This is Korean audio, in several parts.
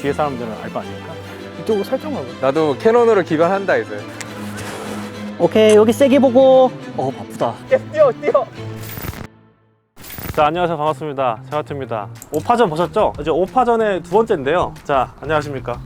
뒤에 사람들은 알 거 아닙니까? 이쪽으로 살짝만. 나도 캐논으로 기반한다 이제. 오케이, 여기 세게 보고. 바쁘다. 뛰어. 자, 안녕하세요. 반갑습니다. 제가트입니다. 5파전 보셨죠? 이제 5파전의 두 번째인데요. 자, 안녕하십니까?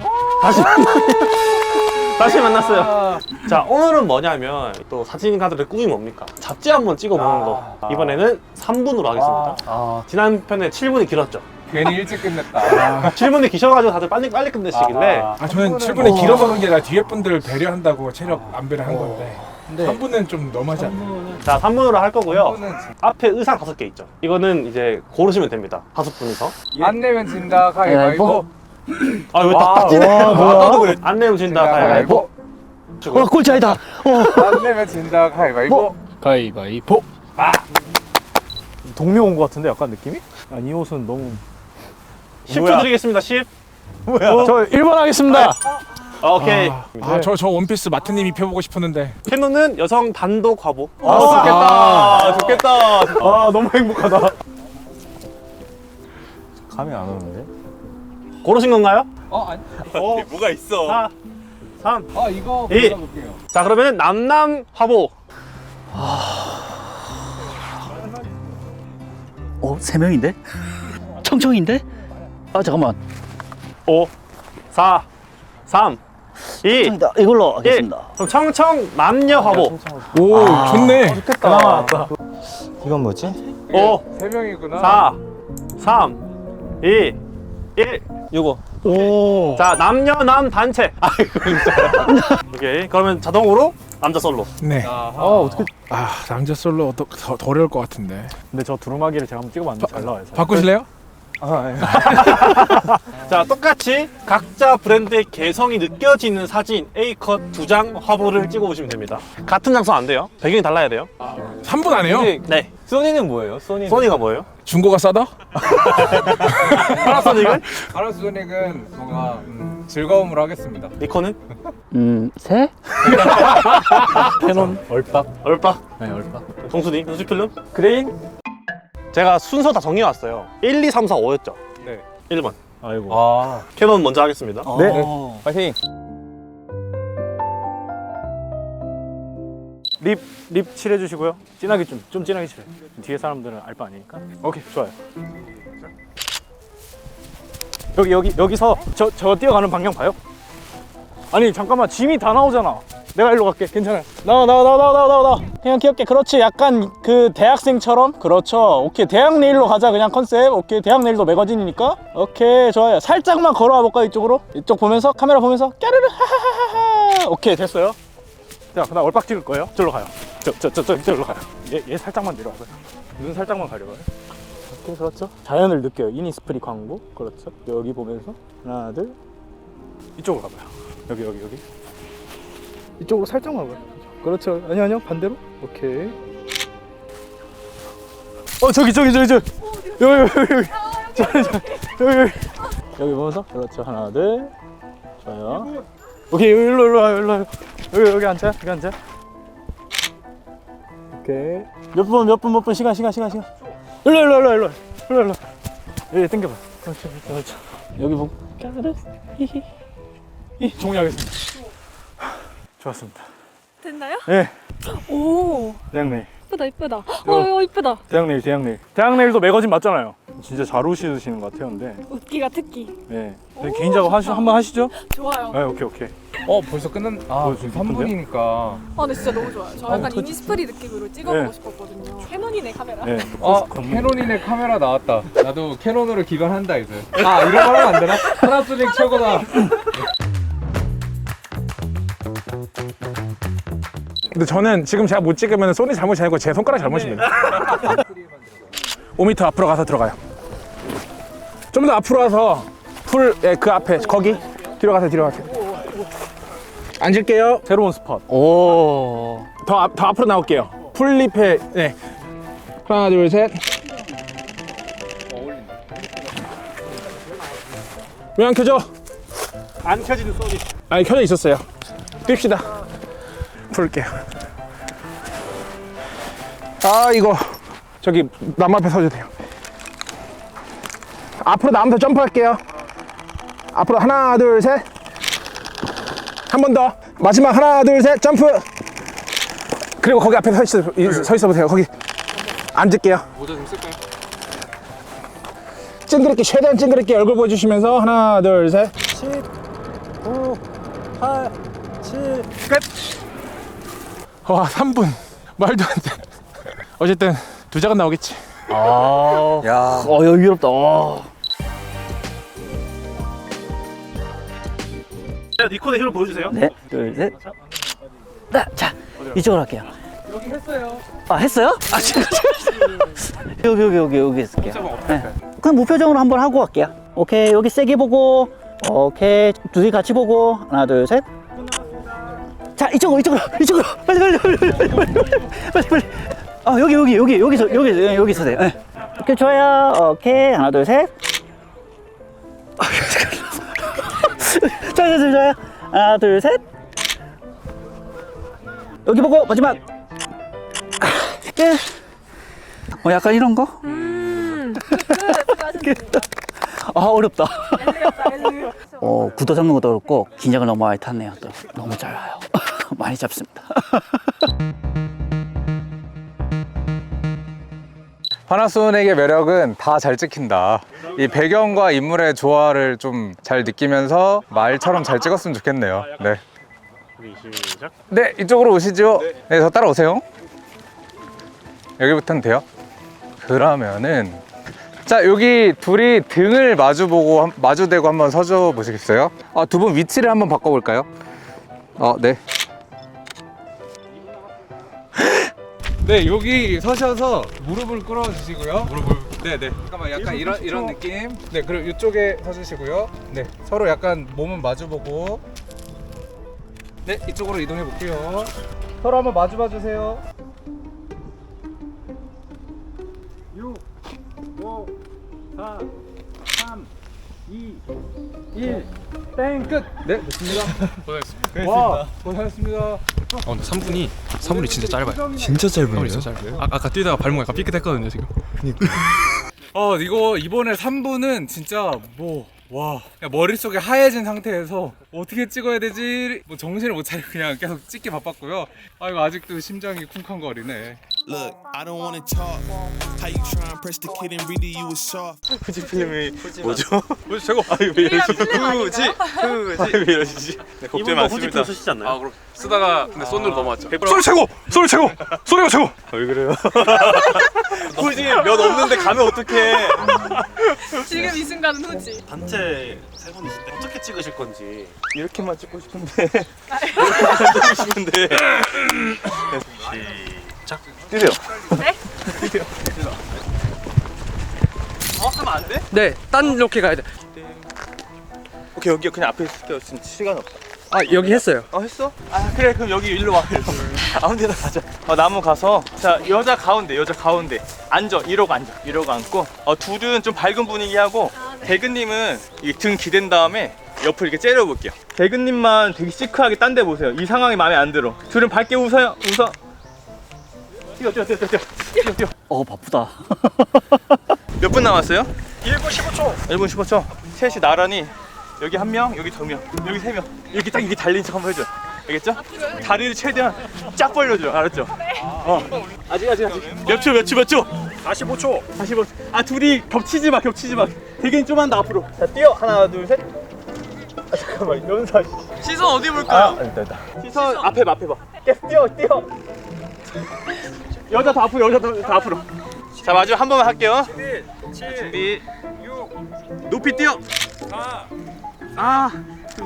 다시 만났어요. 자, 오늘은 뭐냐면 또 사진가들의 꿈이 뭡니까? 잡지 한번 찍어보는 거. 이번에는 3분으로 하겠습니다. 지난 편에 7분이 길었죠? 괜히 일찍 끝냈다. 7분이 기셔가지고 다들 빨리 끝내시길래 저는 7분에 길어보는 게 아니라 뒤에 분들 배려한다고 체력 안배를 한 건데 3분은 좀 너무하지 않나요? 자, 3분으로 할 거고요. 앞에 의상 5개 있죠? 이거는 이제 고르시면 됩니다. 5분이서. 안 내면 진다 가위바위보. 아, 왜 딱 찌네? 뭐야? 안 내면 진다 가위바위보. 꼴찌 아니다. 안 내면 진다 가위바위보. 가위바위보. 동료 온 것 같은데 약간 느낌이? 아니, 이 옷은 너무 10초 드리겠습니다. 10. 뭐야? 저 1번 하겠습니다. 오케이. 저 원피스 마트님 입혀보고 싶었는데. 캐논은 여성 단독 화보. 좋겠다. 너무 행복하다. 감이 안 오는데? 고르신 건가요? 아니. 뭐가 있어? 4, 3. 이거 이. 골라볼게요. 자, 그러면 남남 화보. 3명인데? 청청인데? 잠깐만. 5, 4, 3, 2, 청청이다. 이걸로 1. 하겠습니다. 그럼 청청 남녀 화보. 오, 좋네. 좋겠다. 이건 뭐지? 5, 3명이구나. 4, 3, 2, 1. 요거. 오. 자, 남녀 남 단체. 아이고, 진짜. 오케이. 그러면 자동으로 남자 솔로. 네. 어떻게? 남자 솔로 더 어려울 것 같은데. 근데 저 두루마기를 제가 한번 찍어봤는데 잘 나와요. 바꾸실래요? 자, 똑같이 각자 브랜드의 개성이 느껴지는 사진 A컷 2장 화보를 찍어보시면 됩니다. 같은 장소 안 돼요. 배경이 달라야 돼요. 3분 안 해요? 네. 소니는 뭐예요? 소니가 뭐예요? 중고가 싸다? 파나소닉은? 파나소닉은 뭔가 즐거움을 하겠습니다. 니콘은? 새? 캐논? 얼빡? 네, 얼빠. 동순이? 연수필름? 그레인? 제가 순서 다 정해왔어요. 1, 2, 3, 4, 5였죠? 네. 1번. 아이고. 캐논 먼저 하겠습니다. 네. 파이팅. 립 칠해주시고요. 진하게 좀 진하게 칠해. 뒤에 사람들은 알 바 아니니까. 오케이, 좋아요. 여기서 저 뛰어가는 방향 봐요. 아니, 잠깐만, 짐이 다 나오잖아. 내가 일로 갈게. 괜찮아요. 나와. 그냥 귀엽게. 그렇지. 약간 그 대학생처럼. 그렇죠. 오케이. 대학 네일로 가자. 그냥 컨셉. 오케이. 대학 네일도 매거진이니까. 오케이. 좋아요. 살짝만 걸어와 볼까, 이쪽으로? 이쪽 보면서, 카메라 보면서. 까르르 하하하하. 오케이. 됐어요. 자, 그다음 얼빡 찍을 거예요. 저로 가요. 저로 가요. 얘 살짝만 내려와봐요. 눈 살짝만 가려봐요. 오케이, 그렇죠. 자연을 느껴요. 이니스프리 광고. 그렇죠. 여기 보면서 하나, 둘. 이쪽으로 가봐요. 여기. 이쪽으로 살짝만 가봐요. 그렇죠. 아니요. 반대로. 오케이. 저기. 여기. 여기 보면서. 그렇죠. 하나, 둘. 좋아요. 오케이, 일로 와요. 여기 앉자. 오케이. 몇 분 시간. 일로. 여기 당겨봐. 그렇죠. 여기 보고. 까르르. 종료하겠습니다. 좋았습니다. 됐나요? 네. 오, 대학네일. 이쁘다. 이쁘다. 대학네일도 매거진 맞잖아요. 진짜 잘 오시는 것 같아요, 근데. 웃기가 특기. 네. 개인 작업 한번 하시죠? 좋아요. 네, 오케이. 벌써 끝난. 지금 3분이니까. 근데 진짜 너무 좋아요. 저 약간 이니스프리 느낌으로 찍어보고 싶었거든요. 캐논이네 카메라. 네. 캐논이네 카메라 나왔다. 나도 캐논으로 기반한다 이제. 이런 거 하면 안 되나? 파나소닉 최고다. 근데 저는 지금 제가 못 찍으면 소니 잘못이 아니고 제 손가락 잘못입니다. 5m 앞으로 가서 들어가요. 좀 더 앞으로 와서 그 앞에 거기 뒤로 가세요. 앉을게요. 새로운 스팟. 더 앞으로 나올게요. 풀잎에 네. 하나 둘 셋. 왜 안 켜져? 안 켜지는 소리. 아니 켜져 있었어요. 뺍시다. 풀게요. 이거 저기 나무 앞에 서주세요. 앞으로 나무서 점프할게요. 앞으로 하나 둘 셋. 한 번 더. 마지막 하나 둘 셋 점프. 그리고 거기 앞에 서 있어 보세요. 거기 앉을게요. 모자 좀 쓸까요? 찡그럽게 최대한 찡그럽게 얼굴 보여주시면서 하나 둘 셋. 9, 8, 7. 끝. 와 3분 말도 안 돼. 어쨌든 2자가 나오겠지. 아, 야. 여유롭다. 니콘의 힘을 보여주세요. 네, 둘, 셋. 자, 이쪽으로 할게요. 여기 했어요. 아, 했어요? 아, 지금. 여기 있을게요. 네. 그냥 무표정으로 한번 하고 갈게요. 오케이, 여기 세게 보고. 오케이, 둘이 같이 보고. 하나, 둘, 셋. 자, 이쪽으로. 빨리. 아, 여기 서세요. 네. 오케이, 좋아요. 오케이, 하나, 둘, 셋. 좋아요. 하나, 둘, 셋. 여기 보고, 마지막. 끝. 약간 이런 거? 아, 어렵다. 구도 잡는 것도 어렵고, 긴장을 너무 많이 탔네요. 또. 너무 잘 와요. 많이 잡습니다. 파나소닉의 매력은 다 잘 찍힌다. 이 배경과 인물의 조화를 좀 잘 느끼면서 말처럼 잘 찍었으면 좋겠네요. 네. 시작. 네, 이쪽으로 오시죠. 네, 저 따라오세요. 여기부터는 돼요. 그러면은 자, 여기 둘이 등을 마주대고 한번 서줘 보시겠어요? 두 분 위치를 한번 바꿔볼까요? 네. 네, 여기 서셔서 무릎을 꿇어주시고요. 네네. 잠깐만, 약간 이런 느낌. 네, 그리고 이쪽에 서주시고요. 네, 서로 약간 몸은 마주보고. 네, 이쪽으로 이동해 볼게요. 서로 한번 마주봐 주세요. 6, 5, 4, 3, 2, 1. 땡. 끝. 네, 됐습니다. 고생했습니다. 와, 고생하셨습니다. 근데 3분이 진짜 짧아요. 진짜 짧아요. 진짜 짧아요. 아까 뛰다가 발목 약간 삐끗했거든요 지금. 이거 이번에 3분은 진짜 와, 그냥 머릿속에 하얘진 상태에서 어떻게 찍어야 되지? 정신을 못 차리고 그냥 계속 찍기 바빴고요. 이거 아직도 심장이 쿵쾅거리네. Look, I don't wanna talk. How you try and press the kid and really you was sharp. 후지 필름이 뭐죠? 후지 최고. 왜 이러시지? 왜 이러시지? 네, 걱정이 많습니다. 쓰시지 않나요? 그럼 쓰다가 근데 손으로 넘어왔죠. 소리 최고. 소리가 최고. 왜 그래요? 후지 몇 없는데 가면 어떡해? 지금 이 순간은 후지. 단체 세 분이신데 어떻게 찍으실 건지. 이렇게만 찍고 싶은데. 이렇게만 찍고 싶은데. 시작. 뛰세요. 네? 하면 안 돼? 네, 딴 이렇게 가야 돼. 오케이, 여기 그냥 앞에 있을게요. 지금 시간 없어. 여기 했어요. 했어? 그래, 그럼 여기 일로 와. 아무 데나 가자. 나무 가서, 자, 여자 가운데 앉아. 이러고 앉고, 둘은 좀 밝은 분위기 하고, 대근님은 이 등 기댄 다음에 옆을 이렇게 째려볼게요. 대근님만 되게 시크하게 딴 데 보세요. 이 상황이 마음에 안 들어. 둘은 밝게 웃어. 뛰어. 바쁘다. 몇 분 남았어요? 1분 15초. 1분 15초. 셋이 나란히 여기 한 명, 여기 두 명, 여기 세 명. 이렇게 딱 이게 달린 척 한번 해줘. 알겠죠? 다리를 최대한 쫙 벌려줘. 알았죠? 아직. 몇 초? 45초. 45초. 둘이 겹치지 마. 되게 좀만 더 앞으로. 자, 뛰어. 하나, 둘, 셋. 잠깐만, 연사. 시선 어디 볼까요? 됐다. 시선 앞에 봐. 계속 뛰어. 여자 더 앞으로. 자, 마지막 한 번만 할게요. 7, 준비. 6, 높이 뛰어. 4,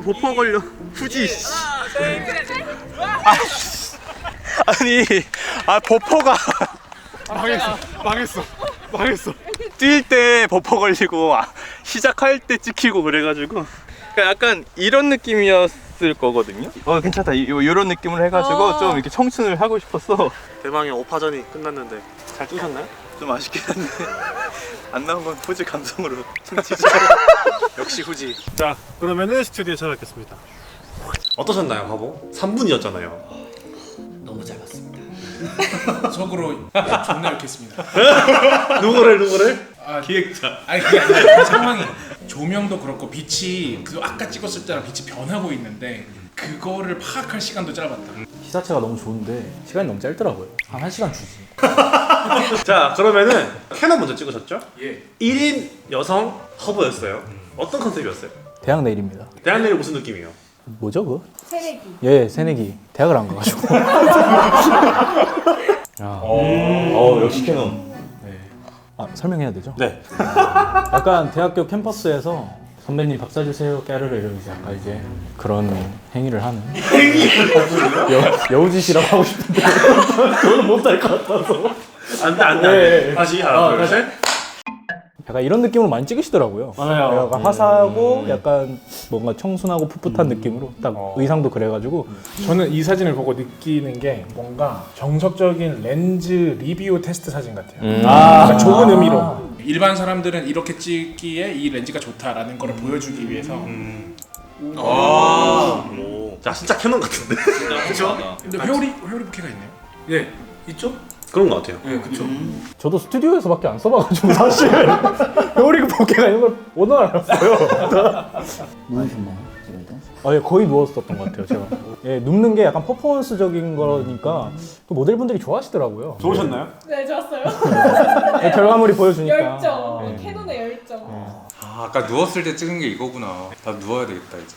보포 걸려. 후지. 버퍼가 망했어. 뛸 때 버퍼 걸리고 시작할 때 찍히고 그래가지고 그러니까 약간 이런 느낌이었을 거거든요. 괜찮다. 이런 느낌으로 해가지고 좀 이렇게 청춘을 하고 싶었어. 대망의 5파전이 끝났는데 잘 뛰셨나요? 좀 아쉽긴 한데 안 나온 건 후지 감성으로. 역시 후지. 자, 그러면은 스튜디오에 찾아뵙겠습니다. 어떠셨나요, 바보? 3분이었잖아요. 너무 짧았습니다. 적으로 존나 욕했습니다. 누구를? 기획자. 아니 그게 아니라 상황이 조명도 그렇고 빛이 그 아까 찍었을 때랑 빛이 변하고 있는데 그거를 파악할 시간도 짧았다. 시사체가 너무 좋은데 시간이 너무 짧더라고요. 한 1시간 주지. 자, 그러면은 캐논 먼저 찍으셨죠? 예. 1인 여성 허브였어요. 어떤 컨셉이었어요? 대학 내일입니다. 대학 내일 무슨 느낌이에요? 뭐죠 그거? 새내기. 예, 새내기. 대학을 안 가가지고. 역시 캐논. 아, 설명해야 되죠? 네. 약간 대학교 캠퍼스에서 선배님 밥 사주세요 깨르르 이러면서 약간 이제 그런 행위를 하는 여우짓이라고 하고 싶은데 저는 못할 것 같아서 안돼. 다시 하나, 둘, 셋. 약간 이런 느낌으로 많이 찍으시더라고요. 맞아요. 약간 화사하고 약간 뭔가 청순하고 풋풋한 느낌으로 딱 의상도 그래가지고 저는 이 사진을 보고 느끼는 게 뭔가 정석적인 렌즈 리뷰 테스트 사진 같아요. 그러니까 좋은 의미로. 일반 사람들은 이렇게 찍기에 이 렌즈가 좋다라는 거를 보여주기 위해서. 자, 진짜 캐논 같은데. 그렇죠. 근데 회오리 부케가 있네요. 예, 있죠? 그런 것 같아요. 예, 그렇죠. 저도 스튜디오에서밖에 안 써봐가지고 사실 요리 보케가 이런 걸 오늘 알았어요. 누우셨나요? 찍을 때? 예, 거의 누웠었던 것 같아요 제가. 예, 눕는 게 약간 퍼포먼스적인 거니까 또 모델분들이 좋아하시더라고요. 좋으셨나요? 네, 좋았어요. 예, 결과물이 보여주니까. 열정. 캐논의 열정. 아, 아까 누웠을 때 찍은 게 이거구나. 나 누워야 되겠다 이제.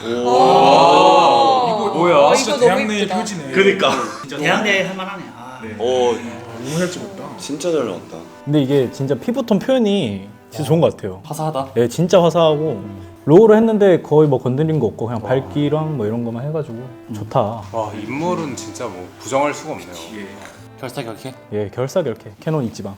이거 뭐야? 진짜 대학내의 표지네. 그러니까. 대학내 할만하네. 아. 너무 잘 찍었다. 진짜 잘 나왔다. 근데 이게 진짜 피부톤 표현이 진짜 좋은 것 같아요. 화사하다. 예, 진짜 화사하고 로우로 했는데 거의 뭐 건드린 거 없고 그냥 밝기랑 뭐 이런 거만 해가지고 좋다. 와, 인물은 진짜 뭐 부정할 수가 없네요. 결사결계. 예, 결사결계 캐논 있지방.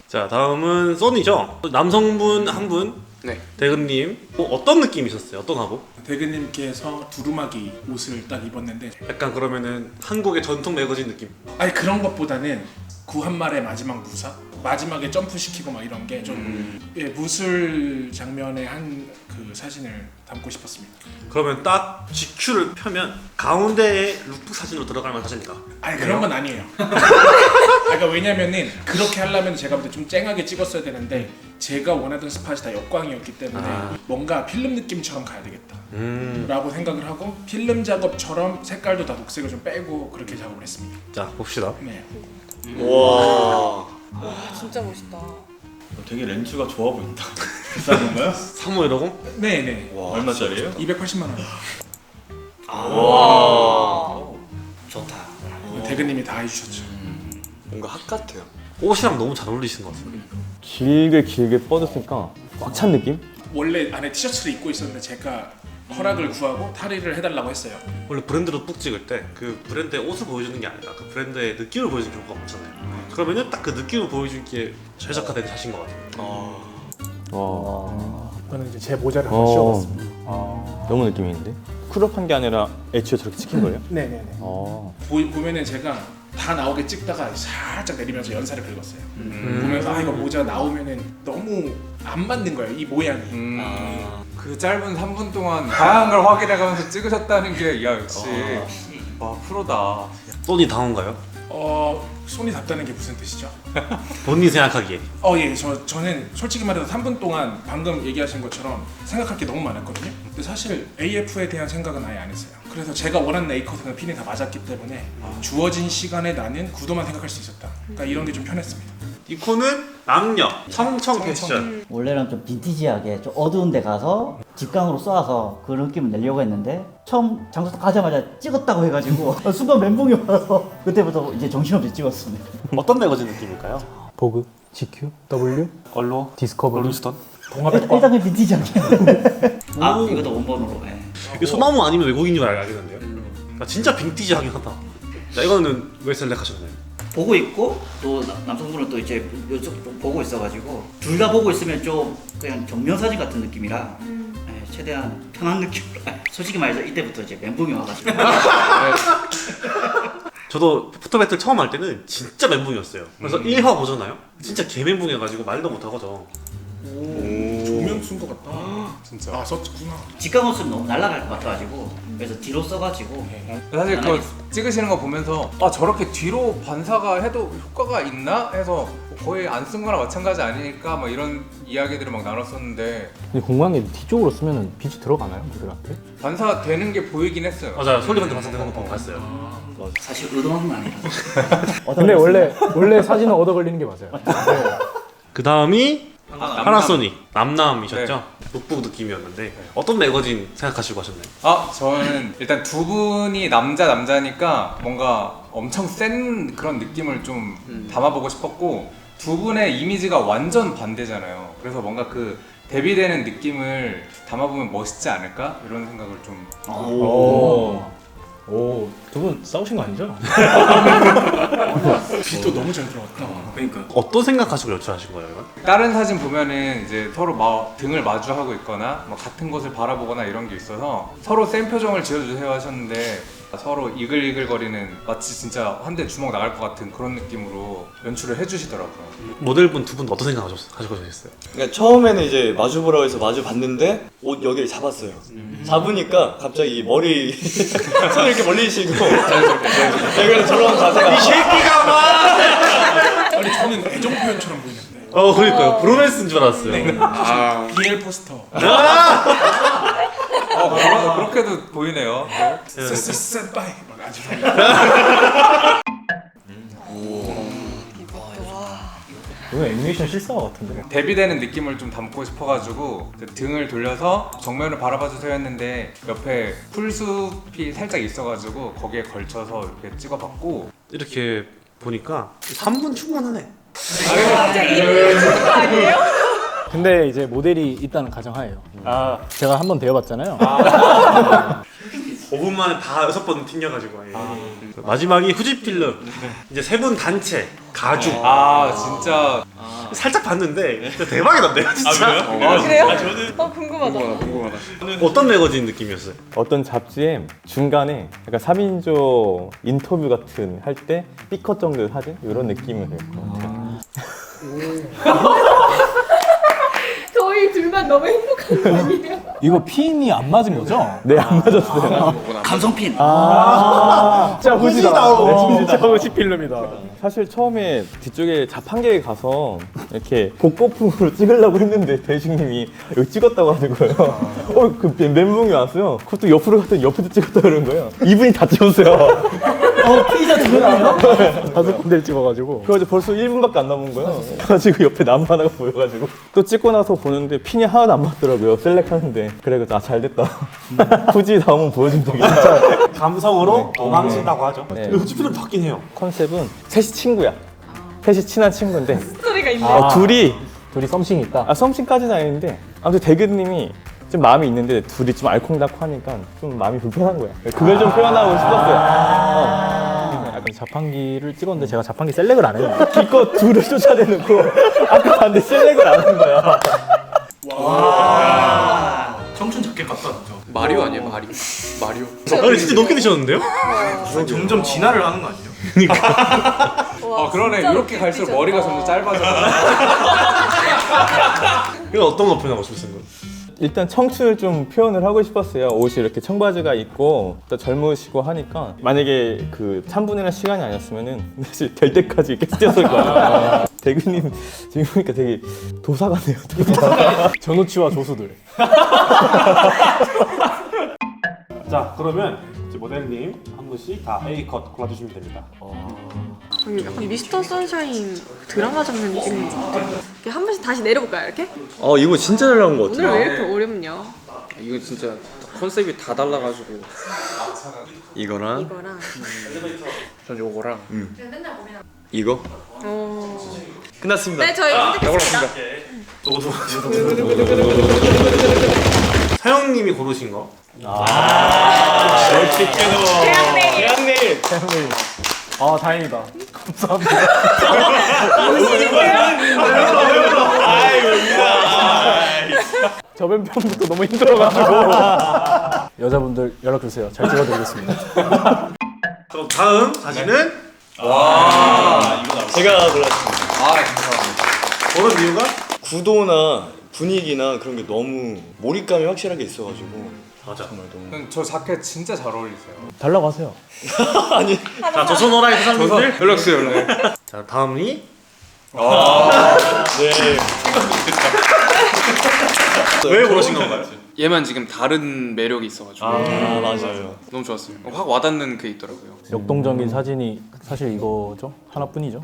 자, 다음은 써니죠. 남성분 한 분. 네. 대근님. 어떤 느낌이셨어요? 어떤 하고? 대근님께서 두루마기 옷을 딱 입었는데 약간 그러면은 한국의 전통 매거진 느낌. 아니 그런 것보다는 구한말의 마지막 무사? 마지막에 점프시키고 막 이런 게 좀 무술 장면의 한 그 사진을 담고 싶었습니다. 그러면 딱 GQ를 펴면 가운데에 룩북 사진으로 들어갈 만한 사진이다. 아니 그런 건 아니에요. 그러니까 왜냐면은 그렇게 하려면 제가 볼 때 좀 쨍하게 찍었어야 되는데 제가 원하던 스팟이 다 역광이었기 때문에 뭔가 필름 느낌처럼 가야 되겠다 라고 생각을 하고 필름 작업처럼 색깔도 다 녹색을 좀 빼고 그렇게 작업을 했습니다. 자, 봅시다. 네. 와. 와, 진짜 멋있다. 되게 렌즈가 좋아 보인다. 비싼 건가요? 3510? 네네. 와, 얼마짜리예요? 280만 원. 좋다. 대근님이 다 해주셨죠. 뭔가 학 같아요. 옷이랑 너무 잘 어울리신 것 같아요. 길게 뻗었으니까 꽉 찬 느낌? 원래 안에 티셔츠를 입고 있었는데 제가 허락을 구하고 탈의를 해달라고 했어요. 원래 브랜드로 룩 찍을 때 그 브랜드의 옷을 보여주는 게 아니라 그 브랜드의 느낌을 보여주는 경우가 많잖아요. 그러면은 딱 그 느낌을 보여주기에 최적화된 샷인 것 같아요. 저는 이제 제 모자를 한번 씌워봤습니다. 너무 느낌이 있는데? 쿨업한 게 아니라 애초에 저렇게 찍힌 거예요? 네네네. 보면은 제가 다 나오게 찍다가 살짝 내리면서 연사를 긁었어요. 보면서 이거 모자 나오면은 너무 안 맞는 거예요, 이 모양이. 그 짧은 3분 동안 다양한 걸 확인해가면서 찍으셨다는 게 야 역시 와 프로다. 소니 당한가요? 손이 닿다는 게 무슨 뜻이죠? 본인이 생각하기에. 예, 저는 솔직히 말해서 3분 동안 방금 얘기하신 것처럼 생각할 게 너무 많았거든요. 근데 사실 AF에 대한 생각은 아예 안 했어요. 그래서 제가 원하는 A컷은 핀이 다 맞았기 때문에 주어진 시간에 나는 구도만 생각할 수 있었다. 그러니까 이런 게 좀 편했습니다. 니콘은 남녀 청청 패션. 원래는 좀 빈티지하게 좀 어두운 데 가서 직광으로 쏴서 그 느낌을 내려고 했는데 처음 장소 가자마자 찍었다고 해가지고 순간 멘붕이 와서 그때부터 이제 정신없이 찍었습니다. 어떤 매거진 느낌일까요? 보그, GQ, W, 얼로, 디스커버리. 롤링스톤. 일단 그 빈티지하게. 이것도 원본으로. 이게 소나무 아니면 외국인인 줄 알겠는데요. 진짜 빈티지하긴 하다. 자, 이거는 왜 셀렉하셨나요? 보고 있고 또 남성분은 또 이제 이쪽 보고 있어가지고 둘 다 보고 있으면 좀 그냥 정면사진 같은 느낌이라 최대한 편한 느낌으로. 솔직히 말해서 이때부터 이제 멘붕이 와가지고. 저도 포토배틀 처음 할 때는 진짜 멘붕이었어요. 그래서 1화 보잖아요. 진짜 개 멘붕이어가지고 말도 못하고 저. 조명 쓴 것 같다. 진짜. 아 썼구나. 직각 없으면 너무 날아갈 것 같아가지고 그래서 뒤로 써가지고 사실 그거 찍으시는 거 보면서 아 저렇게 뒤로 반사가 해도 효과가 있나 해서 거의 안 쓴 거나 마찬가지 아니니까 막 이런 이야기들을 막 나눴었는데 근데 궁금한 게 뒤쪽으로 쓰면 빛이 들어가나요 모델한테? 반사되는 게 보이긴 했어요. 맞아요. 솔리반도 반사되는 거 봤어요. 사실 의도한 건 아니라 근데 원래 사진은 얻어 걸리는 게 맞아요. 그 다음이 파나소닉 네. 남남이셨죠? 룩북 느낌이었는데 어떤 매거진 생각하시고 하셨나요? 아 저는 일단 두 분이 남자니까 뭔가 엄청 센 그런 느낌을 좀 담아보고 싶었고 두 분의 이미지가 완전 반대잖아요. 그래서 뭔가 그 대비되는 느낌을 담아보면 멋있지 않을까? 이런 생각을 좀 두 분 싸우신 거 아니죠? 빛도 너무 잘 들어갔다. 그러니까 어떤 생각하시고 연출하신 거예요, 이건? 다른 사진 보면은 이제 서로 등을 마주하고 있거나 뭐 같은 곳을 바라보거나 이런 게 있어서 서로 센 표정을 지어주세요 하셨는데 서로 이글이글거리는 마치 진짜 한 대 주먹 나갈 것 같은 그런 느낌으로 연출을 해주시더라고요. 모델분 두 분 어떤 생각 가지고 계셨어요? 그러니까 처음에는 이제 마주보라고 해서 마주 봤는데 옷 여기를 잡았어요. 잡으니까 갑자기 이 머리 손을 이렇게 멀리시고 자연스럽게 저런 자세가 이 새끼가 막 아니 저는 애정 표현처럼 보이는데. 그러니까요. 브로맨스인 줄 알았어요. BL 포스터. 그렇게도 보이네요. 센파이 막 아주. 이거 애니메이션 실사화 같은데. 대비되는 느낌을 좀 담고 싶어가지고 등을 돌려서 정면을 바라봐주세요 했는데 옆에 풀숲이 살짝 있어가지고 거기에 걸쳐서 이렇게 찍어봤고 이렇게 보니까 3분 충분하네. 근데 이제 모델이 있다는 가정하에요. 제가 한번 대여봤잖아요. 5분 만에 다 6번 튕겨가지고. 마지막이 후지 필름. 이제 3분 단체 가죽. 진짜 살짝 봤는데 진짜 대박이던데요, 진짜. 그래요? 궁금하다. 어떤 매거진 느낌이었어요? 어떤 잡지에 중간에 약간 3인조 인터뷰 같은 할 때 B컷 정도 사진? 이런 느낌을 낼 것 같아요. 저희 둘만 너무 행복한 거 아니에요? 이거 핀이 안 맞은 거죠? 네, 안 맞았어요. 감성핀 진짜 후지다. 진짜 후지 필름이다. 사실 처음에 뒤쪽에 자판기에 가서 이렇게 복고풍으로 찍으려고 했는데 대식님이 여기 찍었다고 하는 거예요. 그 멘붕이 왔어요. 그것도 옆으로 갔더니 옆에도 찍었다 그러는 거예요. 이분이 다 찍었어요. 피자 두개나요? 5군데를 찍어가지고. 그래가지고 벌써 1분밖에 안 남은 거예요. 그래가지고 옆에 나무 하나가 보여가지고 또 찍고 나서 보는데 핀이 하나도 안 맞더라고요. 셀렉하는데 그래 잘 됐다. 굳이 다음은 보여준 적이 진짜 감성으로 도망친다고 하죠. 네. 근데 후지 필름 바뀌긴 해요. 컨셉은 셋이 친구야. 셋이 친한 친구인데 스토리가 있네요. 둘이 썸씽이 있다. 썸씽까지는 아닌데 아무튼 대근님이 좀 마음이 있는데 둘이 좀 알콩달콩 하니까 좀 마음이 불편한 거야. 그걸 좀 표현하고 싶었어요. 약간 자판기를 찍었는데 제가 자판기 셀렉을 안 해요. 기껏 둘을 쫓아내놓고 아까 봤는데 셀렉을 안 한 거야. 청춘 자켓 같다 진짜. 마리오 아니에요 마리오? 아니 진짜 높게 드셨는데요? 점점 진화를 하는 거 아니에요? 그러네. 이렇게 갈수록 머리가 점점 짧아져. 이건 어떤 거 표현하고 싶으신 거예요? 일단 청춘을 좀 표현을 하고 싶었어요. 옷이 이렇게 청바지가 있고 또 젊으시고 하니까 만약에 그 3분이나 시간이 아니었으면은 사실 될 때까지 계속 뛰었을 거예요. 대근님 지금 보니까 되게 도사 같네요. 도사. 전우치와 조수들. 자, 그러면 이제 모델님 한 분씩 다 A컷 골라주시면 됩니다. 약간 미스터 선샤인 드라마 장면 느낌인 것 같아요. 이렇게 한 번씩 다시 내려볼까요, 이렇게? 이거 진짜 잘 나온 거 오늘 왜 이렇게 어렵냐? 이거 진짜 컨셉이 다 달라가지고 이거랑 전 요거랑. 이거 끝났습니다. 네, 저희 선택했습니다. 사영님이 고르신 거. 대학생. 다행이다. 감사합니다. 저번 편부터 너무 힘들어가지고. 여자분들 연락 주세요. 잘 찍어드리겠습니다. 그럼 다음 사진은 제가 골랐습니다. 고른 이유가? 구도나 분위기나 그런 게 너무 몰입감이 확실하게 있어가지고 맞아. 정말 너무. 형, 저 자켓 진짜 잘 어울리세요. 달라고 하세요. 아니 자, 조선호라이 사장님들 연락 주세요, 연락. 자, 다음이 네. 왜 그러신 건가요? 얘만 지금 다른 매력이 있어가지고 맞아요. 너무 좋았어요. 확 와닿는 게 있더라고요. 역동적인 사진이 사실 이거죠. 하나뿐이죠.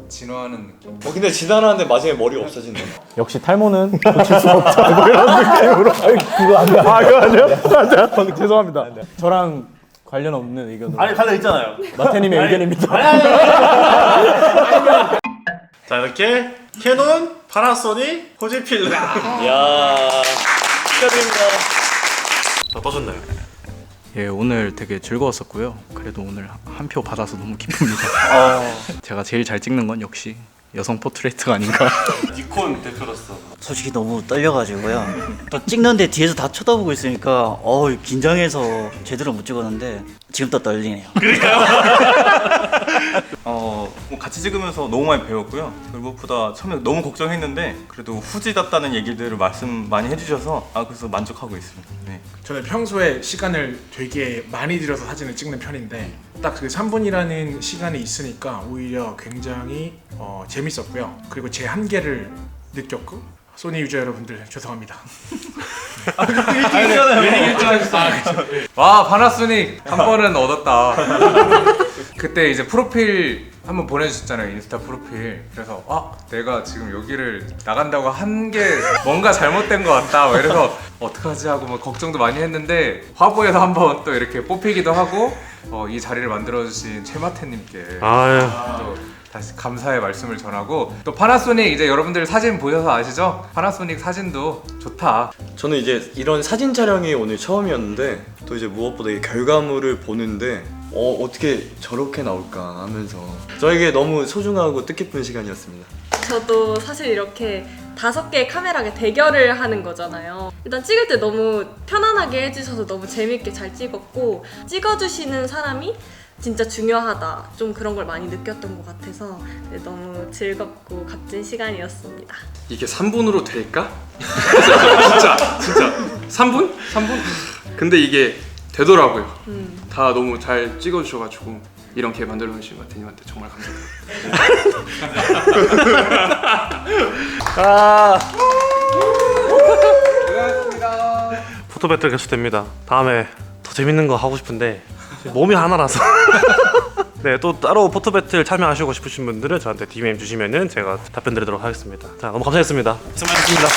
진화하는 느낌. 근데 지나가는데 마지막에 머리가 없어진다. 역시 탈모는 고칠 수 없다. 뭐 이런 느낌으로. 그거 안 돼. 아, 이거 아니에요? 맞아. 죄송합니다. 저랑 관련 없는 의견으로. 아니, 달려 있잖아요. 마태님의 의견입니다. 자, 이렇게 캐논, 파나소닉, 호지필름. 야 축하드립니다. 어떠셨나요? 예, 오늘 되게 즐거웠었고요. 그래도 오늘 한 표 받아서 너무 기쁩니다. 제가 제일 잘 찍는 건 역시 여성 포트레이트가 아닌가. 니콘 대표로서 솔직히 너무 떨려가지고요. 또 찍는데 뒤에서 다 쳐다보고 있으니까 긴장해서 제대로 못 찍었는데 지금 또 떨리네요. 뭐 같이 찍으면서 너무 많이 배웠고요. 그리고 무엇보다 처음에 너무 걱정했는데 그래도 후지답다는 얘기들을 말씀 많이 해주셔서 그래서 만족하고 있습니다. 네. 저는 평소에 시간을 되게 많이 들여서 사진을 찍는 편인데 딱 그 3분이라는 시간이 있으니까 오히려 굉장히 재밌었고요. 그리고 제 한계를 느꼈고 소니 유저 여러분들 죄송합니다. 와, 파나소닉 한 번은 얻었다. 그때 이제 프로필 한번 보내주셨잖아요, 인스타 프로필. 그래서 내가 지금 여기를 나간다고 한 게 뭔가 잘못된 것 같다. 이래서 어떡하지 하고 막 걱정도 많이 했는데 화보에서 한번 또 이렇게 뽑히기도 하고 이 자리를 만들어주신 최마태님께 또 다시 감사의 말씀을 전하고, 또 파나소닉 이제 여러분들 사진 보셔서 아시죠? 파나소닉 사진도 좋다. 저는 이제 이런 사진 촬영이 오늘 처음이었는데 또 이제 무엇보다 이 결과물을 보는데 어떻게 저렇게 나올까 하면서 저에게 너무 소중하고 뜻깊은 시간이었습니다. 저도 사실 이렇게 5개의 카메라가 대결을 하는 거잖아요. 일단 찍을 때 너무 편안하게 해주셔서 너무 재밌게 잘 찍었고, 찍어주시는 사람이 진짜 중요하다, 좀 그런 걸 많이 느꼈던 것 같아서 너무 즐겁고 값진 시간이었습니다. 이게 3분으로 될까? 진짜 3분? 근데 이게 되더라고요. 다 너무 잘 찍어주셔가지고 이런 기회 만들어주신 마태님한테 정말 감사드립니다. 포토 배틀 계속됩니다. 다음에 더 재밌는 거 하고 싶은데 몸이 하나라서 네, 또 따로 포토 배틀 참여하시고 싶으신 분들은 저한테 DM 주시면은 제가 답변 드리도록 하겠습니다. 자, 너무 감사했습니다. 수고하셨습니다.